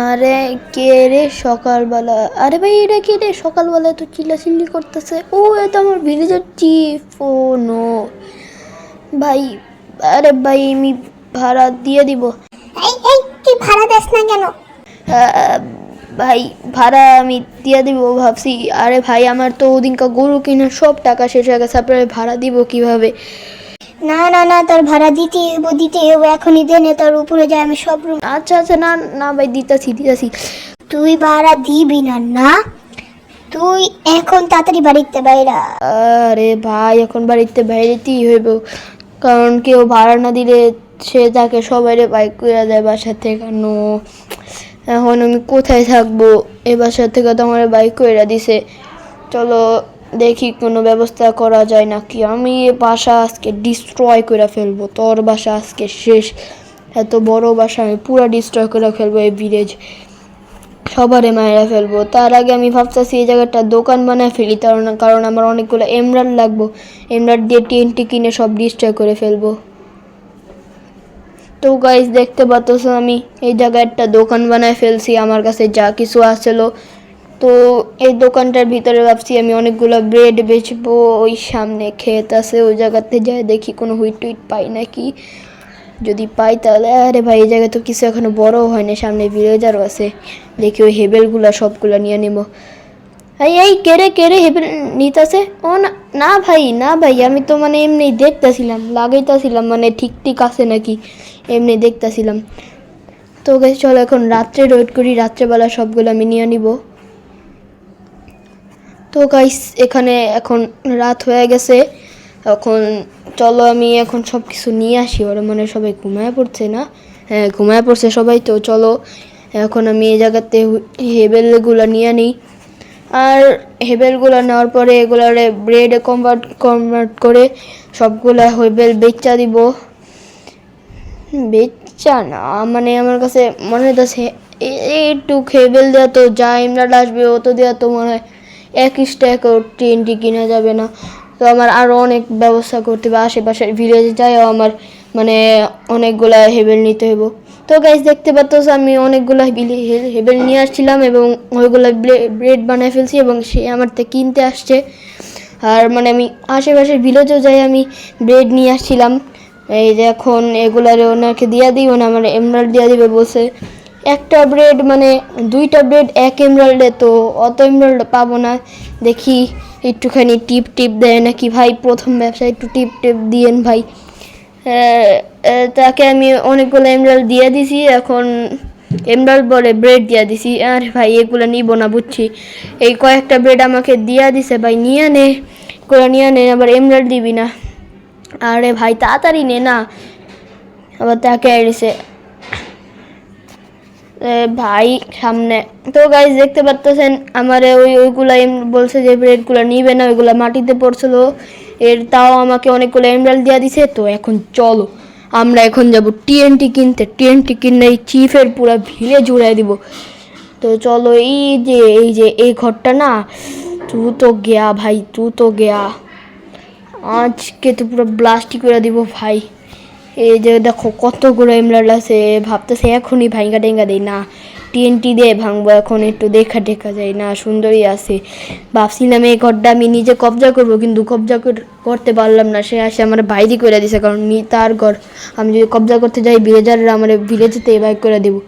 আরে কে রে সকালবেলা? আরে ভাই এটা কে রে সকালবেলা তো চিল্লাচিল্লি করতেছে? ও এটা আমার ভিলেজের চিফ। ও নো ভাই, আরে ভাই আমি ভাড়া দিয়ে দিব। এই এই তুই ভাড়া দেস না কেন? আহ, ভাই ভাড়া আমি দিয়ে দিব ভাবছি। আরে ভাই আমার তো ওদিনকার গরু কেনার সব টাকা শেষ হয়ে গেছে, আপনার ভাড়া দিব কিভাবে? না না না, তোর ভাড়া দিতে হবো এখনই দে নে, তোর উপরে যায় আমি সব রুম। আচ্ছা আচ্ছা, না না ভাই দিতাছি। তুই ভাড়া দিবি না? না তুই এখন তাড়াতাড়ি বাড়িতে বাইরা। আরে ভাই এখন বাড়িতে বাইরেতেই হইব, কারণ কেউ ভাড়া না দিলে সে তাকে সবাই বাইক করে দেয় বাসা থেকে। নো, এখন আমি কোথায় থাকবো? এ বাসা থেকে তো আমার বাইক করে দিছে। চলো দেখি কোনো ব্যবস্থা করা যায় নাকি। আমি এ বাসা আজকে ডিস্ট্রয় করে ফেলবো। তোর বাসা আজকে শেষ। এত বড় বাসা আমি পুরো ডিস্ট্রয় করে ফেলবো। এই ভিলেজ সবারে মায়েরা ফেলবো। তার আগে আমি ভাবতেছি এই জায়গাটা দোকান বানায় ফেলি, কারণ আমার অনেকগুলো এমরাল্ড লাগবো। এমরাল্ড দিয়ে টিএনটি কিনে সব ডিস্ট্রয় করে ফেলবো। তো গাইস দেখতে পাচ্ছ আমি এই জায়গায় একটা দোকান বানায় ফেলছি। আমার কাছে যা কিছু আসলো, তো এই দোকানটার ভিতরে ভাবছি আমি অনেকগুলো ব্রেড বেচবো। ওই সামনে ক্ষেত আছে, ওই জায়গাতে যাই দেখি কোনো হুইট টুইট পাই নাকি। যদি পাই তাহলে, আরে ভাই এই জায়গায় তো কিছু এখনো বড় হয়নি, সামনে ভিলেজারও আছে। দেখি ওই হেবেলগুলা সবগুলা নিয়ে নেবো। এই এই কেড়ে হেবেল নিতেছে? ও না না ভাই, না ভাই, আমি তো মানে এমনি দেখতেছিলাম, লাগাইতেছিলাম মানে ঠিক আছে নাকি, এমনি দেখতেছিলাম। তো গেছে চলো এখন রাত্রে ওয়েট করি, রাত্রেবেলা সবগুলো আমি নিয়ে নিব। তো গাইস এখানে এখন রাত হয়ে গেছে। এখন চলো আমি এখন সব কিছু নিয়ে আসি। ওরা মানে সবাই ঘুমায় পড়ছে না? হ্যাঁ ঘুমায় পড়ছে সবাই। তো চলো এখন আমি এই জায়গাতে হেবেলগুলো নিয়ে নিই। আর হেবেলগুলো নেওয়ার পরে এগুলারে ব্রেডে কনভার্ট করে সবগুলা হেবেল বেচা দিব। বেচা না মানে আমার কাছে মনে হইতেছে একটু হেবেল দেওয়া তো যা এমরাল্ড আসবে ও তো দেওয়া তো মনে হয় এক স্ট্যাক টিএনটি কিনা যাবে না। তো আমার আরও অনেক ব্যবস্থা করতে হবে, আশেপাশের ভিলেজে যাইও আমার মানে অনেকগুলা হেবেল নিতে হইব। তো গাইস দেখতে পাচ্ছ আমি অনেকগুলো হেবেল নিয়ে আসছিলাম এবং ওইগুলো ব্রেড বানিয়ে ফেলছি এবং সে আমার থেকে কিনতে আসছে। আর মানে আমি আশেপাশের ভিলেজেও যাই আমি ব্রেড নিয়ে আসছিলাম। এই যে এখন এগুলারে ওনাকে দিয়ে দিই, ওনা আমার এমরাল্ড দিয়ে দিবে বলছে। একটা ব্রেড মানে দুইটা ব্রেড এক এমরাল্ডে, তো অত এমরাল্ড পাবো না। দেখি একটুখানি টিপ দেয় নাকি ভাই, প্রথম ব্যবসায় একটু টিপ দিয়েন ভাই। তাকে আমি অনেকগুলো এমরাল্ড দিয়ে দিছি, এখন এমরাল্ড বলে ব্রেড দিয়ে দিছি। আর ভাই এগুলো নিব না বুঝছি, এই কয়েকটা ব্রেড আমাকে দিয়া দিছে ভাই, নিয়ে নে করে নিয়ে নে, আবার এমরাল্ড দিবি না। আরে ভাই তাড়াতাড়ি নে না, আবার তাকে এসেছে ভাই সামনে। তো গাইজ দেখতে পাচ্ছেন আমার ওইগুলা বলছে যে ব্রেডগুলো নিবে না, ওইগুলো মাটিতে পড়ছিল। তাও আমাকে অনেকগুলো এমরাল্ড দিয়ে দিছে। তো এখন চলো আমরা এখন যাব টিএনটি কিনতে। টিএনটি কিনে এই চিফের পুরো ভিলে জুড়াই দিব। তো চলো এই যে এই ঘরটা না, তু তো গেয়া ভাই, তু তো গেয়া, আজকে তো পুরো ব্লাস্টই করে দিব ভাই। এই যে দেখো কতগুলো এমরাল্ড আছে, ভাবতেছে এখনই ভাঙ্গা টেঙ্গা দেয় না, টিএনটি দিয়ে ভাঙবো। এখন একটু দেখা যায় না, সুন্দরই আছে। ভাবছিলাম এই ঘরটা আমি নিজে কবজা করব, কিন্তু কবজা করতে পারলাম না। সে আসে আমার বাইরে করে দিছে, কারণ তার ঘর আমি যদি কবজা করতে যাই ভিলেজাররা আমার ভিলেজেতে বাইক করে দেবো।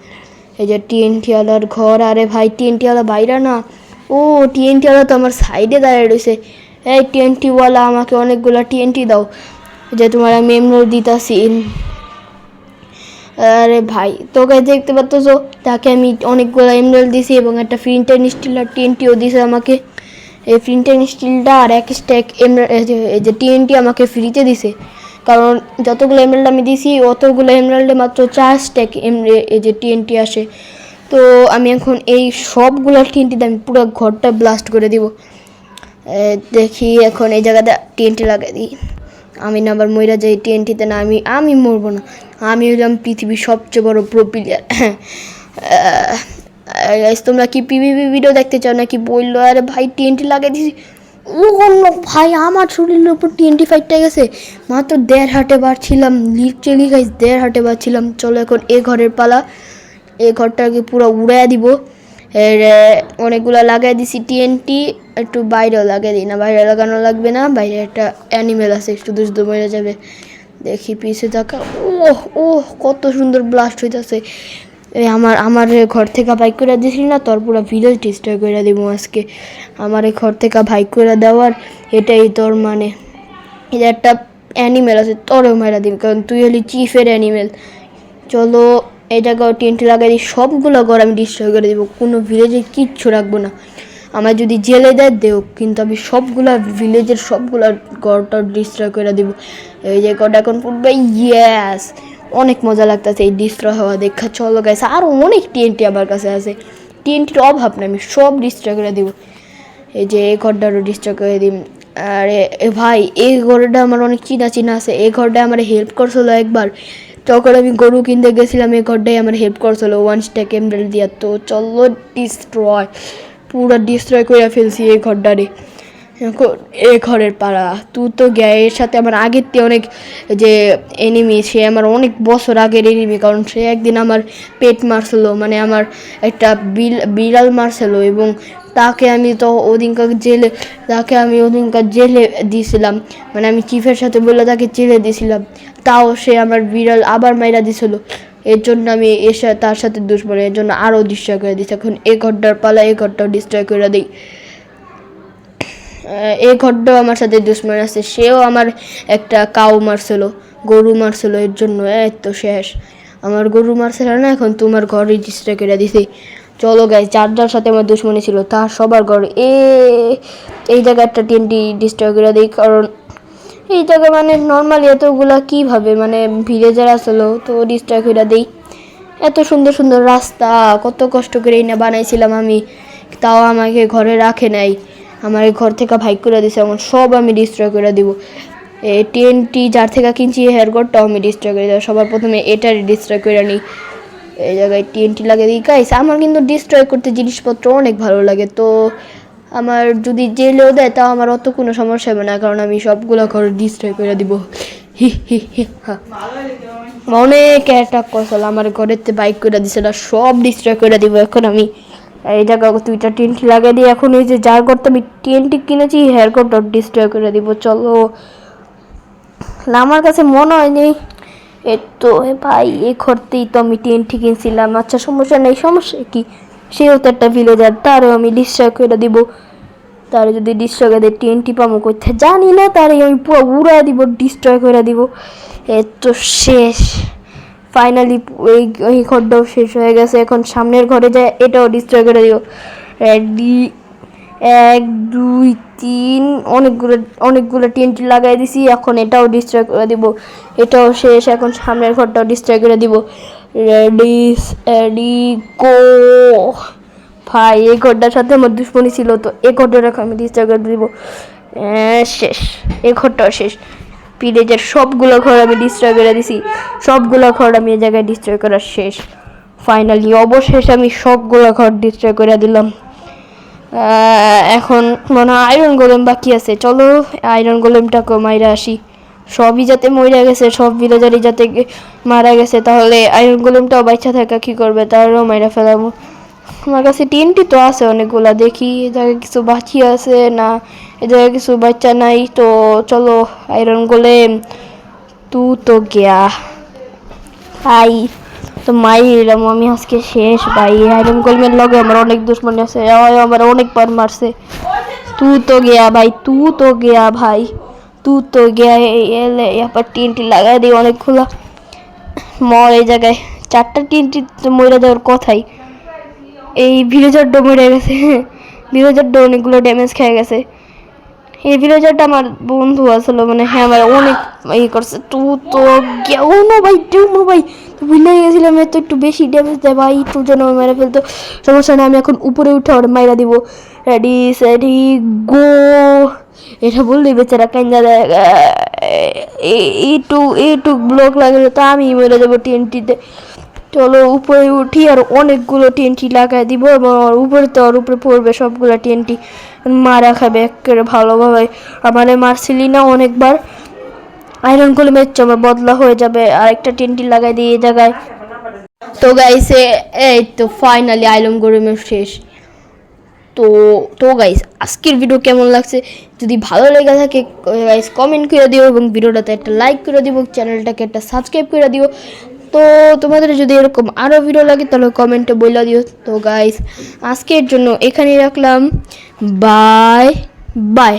এই যে টিএনটি ওয়ালার ঘর। আরে ভাই টিএনটি ওয়ালা বাইরা না, ও টিএনটি ওয়ালা তো আমার সাইডে দাঁড়িয়ে রয়েছে। এই টিএনটি ওয়ালা আমাকে অনেকগুলো টিএনটি দাও, যে তোমার আমি এমরাল্ড দিতাছি। আরে ভাই তো গাইস দেখতে পাচ্ছ তাকে আমি অনেকগুলো এমরাল্ড দিছি এবং একটা ফ্লিন্টেন স্টিল আর টিএনটিও দিছে আমাকে। এই ফ্লিন্টেন স্টিলটা আর এক স্ট্যাক এই যে টিএনটি আমাকে ফ্রিতে দিছে, কারণ যতগুলো এমরাল্ড আমি দিছি অতগুলো এমরাল্ডে মাত্র 4 স্ট্যাক এই যে টিএনটি আসে। তো আমি এখন এই সবগুলো টিএনটিতে আমি পুরো ঘরটা ব্লাস্ট করে দিব। দেখি এখন এই জায়গাটা টিএনটি লাগাই দিই। আমি না আবার মইরা যাই টিএনটিতে না, আমি মরবো না। আমি হলাম পৃথিবীর সবচেয়ে বড় প্রো প্লেয়ার। তোমরা কি পিভিপি ভিডিও দেখতে চাও নাকি বললো? আরে ভাই টিএনটি লাগিয়ে দিছি। ও ভাই আমার শরীরের উপর টিএনটি ফাইটটা গেছে। মাত্র 1.5 হার্টে বাড়ছিলাম, লিটারেলি গাইস 1.5 হার্টে বাড়ছিলাম। চলো এখন এ ঘরের পালা। এই ঘরটাকে পুরো উড়াইয়া দিব। এর অনেকগুলো লাগাই দিছি টিএনটি, একটু বাইরেও লাগিয়ে দিই না, বাইরে লাগানো লাগবে না, বাইরে একটা অ্যানিমেল আছে শুধু শুধু মরে যাবে। দেখি পিছে থাকা, ওহ ওহ কত সুন্দর ব্লাস্ট হইতেছে। এই আমার ঘর থেকে বাইক করে দিছিলি না, তোর পুরো ভিলেজ ডিস্ট্রয় করে দিব আজকে। আমার এই ঘর থেকে বাইক করে দেওয়ার এটাই তোর মানে। এটা একটা অ্যানিমেল আছে, তোরও মেরা দিবি, কারণ তুই হলি চিফের অ্যানিমেল। চলো এই জায়গায় টেন্ট লাগাই দিই, সবগুলো ঘর আমি ডিস্ট্রয় করে দেবো, কোনো ভিলেজে কিচ্ছু রাখবো না। আমার যদি জেলে দেও, কিন্তু আমি সবগুলা ভিলেজের সবগুলা ঘরটা ডিস্ট্রয় করে দেবো। এই যে ঘরটা এখন ফুটবে, ইয়েস অনেক মজা লাগতেছে এই ডিস্ট্রয় হওয়া দেখা। চলো গাইস, আরও অনেক টিএনটি আমার কাছে আছে, টিএনটির অভাব না, আমি সব ডিস্ট্রয় করে দেবো। এই যে এই ঘরটারও ডিস্ট্রয় করে দিই। আরে ভাই এই ঘরটা আমার অনেক চিনা আছে, এই ঘরটা আমার হেল্প করছিল একবার, তখন আমি গরু কিনতে গেছিলাম, এই ঘরটাই আমার হেল্প করছিল 1 স্ট্যাক এমরাল্ড দিয়া। তো চলো ডিস্ট্রয়, পুরো ডিস্ট্রয় করে ফেলছি এই ঘরটারে। এই ঘরের পাড়া তুই তো এর সাথে আমার আগের থেকে অনেক যে এনিমি, সে আমার অনেক বছর আগের এনিমি, কারণ সে একদিন আমার পেট মারছিল, মানে আমার একটা বিড়াল মারছিল, এবং তাকে আমি ওদিনকার জেলে দিয়েছিলাম, মানে আমি চিফের সাথে বলে তাকে জেলে দিয়েছিলাম, তাও সে আমার বিড়াল আবার মাইরা দিছিল। এর জন্য আমি তার সাথে দুশ্মন, এর জন্য আরও ডিস্ট্রয় করে দিচ্ছি। এখন এই ঘরটার পালা, এই ঘরটাও ডিস্ট্রয় করে দিই। এই ঘরটাও আমার সাথে দুশ্মন আছে, সেও আমার একটা কাউ মারছিল, গরু মারছিল, এর জন্য এই তো শেষ। আমার গরু মারছিল না, এখন তোমার ঘরে ডিস্ট্রয় করে দিছি। চলো গাই, যার সাথে আমার দুশ্মনী ছিল তার সবার ঘর এই জায়গায় একটা টিএনটি ডিস্ট্রয় করে দিই, কারণ এই জায়গায় মানে নর্মালি এতগুলা কীভাবে মানে ভিলেজার আসলো, তো ডিস্ট্রয় করে দিই। এত সুন্দর সুন্দর রাস্তা কত কষ্ট করেই না বানাইছিলাম আমি, তাও আমাকে ঘরে রাখে নাই, আমার এই ঘর থেকে ভাইক করে দিছে, এমন সব আমি ডিস্ট্রয় করে দিব। এই টিএনটি যার থেকে কিনছি হেয়ার ঘরটাও আমি ডিস্ট্রয় করে দেবো, সবার প্রথমে এটারই ডিস্ট্রয় করে নিই। এই জায়গায় টিএনটি লাগিয়ে দিই। গাইস আমার কিন্তু ডিস্ট্রয় করতে জিনিসপত্র অনেক ভালো লাগে, তো আমার যদি জেলেও দেয় তাও আমার অত কোনো সমস্যা হবে না, কারণ আমি সবগুলো ঘর ডিস্ট্রয় করে দিব। হি হি হি হা, অনেক অ্যাটাক করছিল আমার ঘরের বাইক করে দিছে না, সব ডিস্ট্রয় করে দিব এখন আমি। এই জায়গায় দুইটা টিএনটি লাগিয়ে দিই, এখন এই যে যার ঘরটা আমি টিএনটি কিনেছি হেয়ার ঘরটা ডিস্ট্রয় করে দিব। চলো আমার কাছে মনে হয়নি তো ভাই এই ঘরতেই তো আমি টিএনটি কিনছিলাম। আচ্ছা সমস্যা নেই, সমস্যা কি, সেও তো একটা ভিলেজার, তারও আমি ডিস্ট্রয় করে দিব। তারে যদি ডিস্ট্রয় করে টিএনটি পাবো করতে জানি না, তারে আমি পুরো উড়াই দিব, ডিস্ট্রয় করে দিব। তো শেষ, ফাইনালি এই ঘরটাও শেষ হয়ে গেছে। এখন সামনের ঘরে যায়, এটাও ডিস্ট্রয় করে দিব। রেডি, 1 2 3, অনেকগুলো টিএনটি লাগাই দিছি, এখন এটাও ডিস্ট্রয় করে দিব। এটাও শেষ, এখন সামনের ঘরটাও ডিস্ট্রয় করে দিব। Ready go. ভাই এই ঘরটার সাথে আমার দুশ্মনী ছিল, তো এই ঘরটা আমি ডিস্ট্রয় করে দিব। শেষ, এই ঘরটাও শেষ। ভিলেজের সবগুলো ঘর আমি ডিস্ট্রয় করে দিছি, সবগুলো ঘর আমি এই জায়গায় ডিস্ট্রয় করা শেষ। ফাইনালি অবশেষে আমি সবগুলো ঘর ডিস্ট্রয় করে দিলাম। এখন মনে হয় আয়রন গোলেম বাকি আছে, চলো আয়রন গোলেমটাকে মাইরা আসি। সবই যাতে মরে গেছে, সব ভিলেজারই যাতে মারা গেছে, তাহলে আয়রন গোলেমটাও বাচ্চা থাকা কী করবে, তারও মাইরা ফেলাবো। আমার কাছে টিএনটি তো আছে অনেকগুলা, দেখি এ জায়গায় কিছু বাকি আছে না, এ জায়গায় কিছু বাচ্চা নাই। তো চলো আয়রন গোলেম তু তো গিয়া ভাই, তো মাই এলাম আমি আজকে শেষ ভাই। আয়রন গোলেমের লগে আমার অনেক দুশ্মনী আছে, আমার অনেকবার মারছে। তু তো গিয়া ভাই, তু তো গিয়া ভাই, তু তো গিয়া। এলে এবার টিএনটি লাগাই দিই অনেকগুলা, মর এই জায়গায় 4টা টিএনটি তো মরে যাওয়ার কথাই। এই ভিলেজারটা মরে গেছে, ভিলেজারটা অনেকগুলো ড্যামেজ খেয়ে গেছে। এই ভিলেজারটা আমার বন্ধু আসলো, মানে হ্যাঁ আমার অনেক করছে। তু তো কেউ না ভাই, কেউ না ভাই, ভুলে গেছিলাম তো একটু বেশি ড্যামেজ দেয় ভাই, তোর জন্য মেরে ফেলতো। সমস্যা নেই, আমি এখন উপরে উঠে ওর মাইরা দিব। রেডি সেডি গো। এটা বললেই বেচারা কাইন্দা দেয়, এইটুক ব্লক লাগলে তো আমি মেরে যাবো টিএনটিতে। চলো উপরে উঠি আর অনেকগুলো টিএনটি লাগাই দিব, এবং উপরে তো ওর উপরে পড়বে সবগুলো টিএনটি, মারা খাবে একেবারে ভালোভাবে। আমারে মারছিলি না অনেকবার, আয়রন গোলেমের আমার বদলা হয়ে যাবে। আরেকটা টিএনটি লাগাই দিই এই জায়গায়। তো গাইস এই তো ফাইনালি আইলম গরমের শেষ। তো গাইস আজকের ভিডিও কেমন লাগছে, যদি ভালো লেগে থাকে গাইস কমেন্ট করে দিও এবং ভিডিওটাতে একটা লাইক করে দিও, চ্যানেলটাকে একটা সাবস্ক্রাইব করে দিও। তো তোমাদের যদি এরকম আরও ভিডিও লাগে তাহলে কমেন্টে বলে দিও। তো গাইস আজকের জন্য এখানেই রাখলাম, বাই বাই।